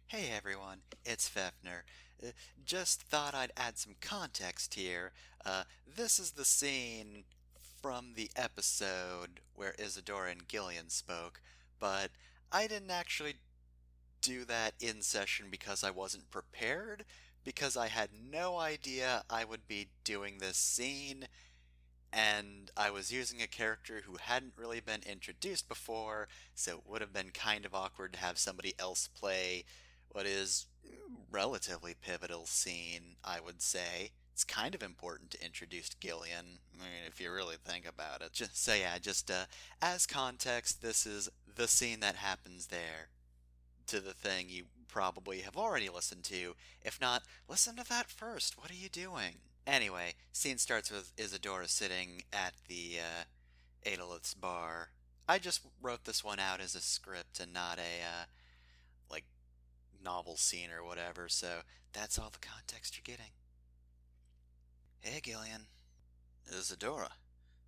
Hey everyone, it's Fefner. Uh, just thought I'd add some context here. This is the scene from the episode where Isadora and Gillian spoke, but I didn't actually do that in session because I wasn't prepared, because I had no idea I would be doing this scene, and I was using a character who hadn't really been introduced before, so it would have been kind of awkward to have somebody else play what is relatively pivotal scene, I would say. It's kind of important to introduce Gillian, I mean, if you really think about it. Just as context, this is the scene that happens there to the thing you probably have already listened to. If not, listen to that first. What are you doing? Anyway, scene starts with Isadora sitting at the Adolith's bar. I just wrote this one out as a script and not a like novel scene or whatever, so that's all the context you're getting. Hey, Gillian. Isadora,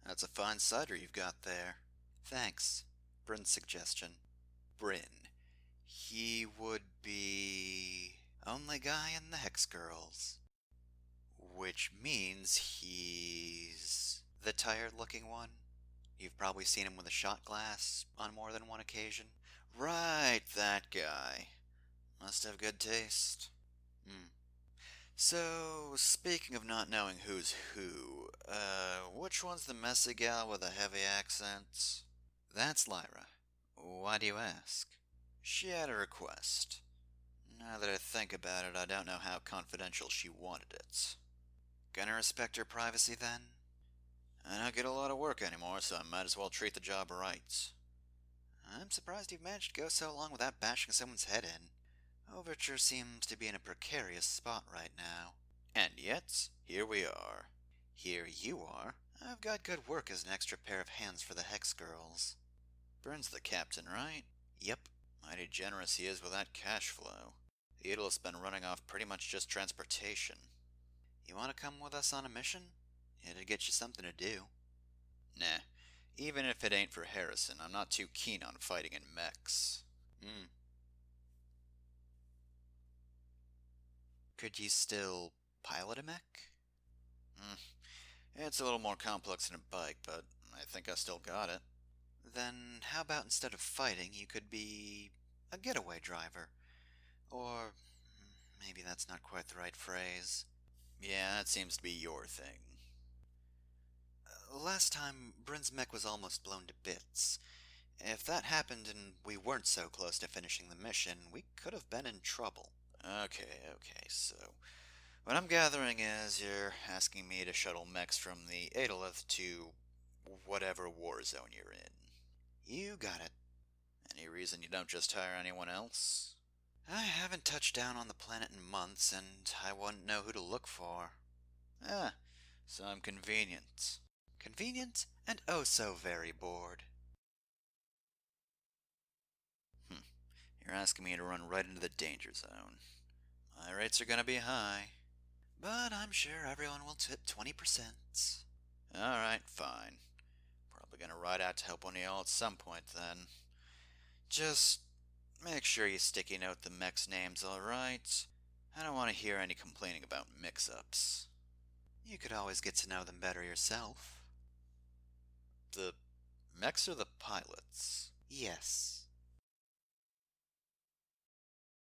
that's a fine cider you've got there. Thanks. Bryn's suggestion. Bryn. He would be only guy in the Hex Girls. Which means he's the tired looking one. You've probably seen him with a shot glass on more than one occasion. Right, that guy. Must have good taste. Hmm. So, speaking of not knowing who's who, which one's the messy gal with a heavy accent? That's Lyra. Why do you ask? She had a request. Now that I think about it, I don't know how confidential she wanted it. Gonna respect her privacy then? I don't get a lot of work anymore, so I might as well treat the job right. I'm surprised you've managed to go so long without bashing someone's head in. Overture seems to be in a precarious spot right now. And yet, here we are. Here you are. I've got good work as an extra pair of hands for the Hex Girls. Burn's the captain, right? Yep. Mighty generous he is with that cash flow. The Idol's been running off pretty much just transportation. You want to come with us on a mission? It'd get you something to do. Nah. Even if it ain't for Harrison, I'm not too keen on fighting in mechs. Could you still pilot a mech? Hmm. It's a little more complex than a bike, but I think I still got it. Then how about instead of fighting, you could be a getaway driver? Or maybe that's not quite the right phrase. Yeah, that seems to be your thing. Last time, Bryn's mech was almost blown to bits. If that happened and we weren't so close to finishing the mission, we could have been in trouble. Okay, so what I'm gathering is you're asking me to shuttle mechs from the Adolith to whatever war zone you're in. You got it. Any reason you don't just hire anyone else? I haven't touched down on the planet in months, and I wouldn't know who to look for. Ah, so I'm convenient. Convenient and oh so very bored. Hm, you're asking me to run right into the danger zone. My rates are gonna be high. But I'm sure everyone will tip 20%. Alright, fine. Probably gonna ride out to help one of y'all at some point then. Just make sure you sticky note the mech's names, alright? I don't want to hear any complaining about mix-ups. You could always get to know them better yourself. The mechs or the pilots? Yes.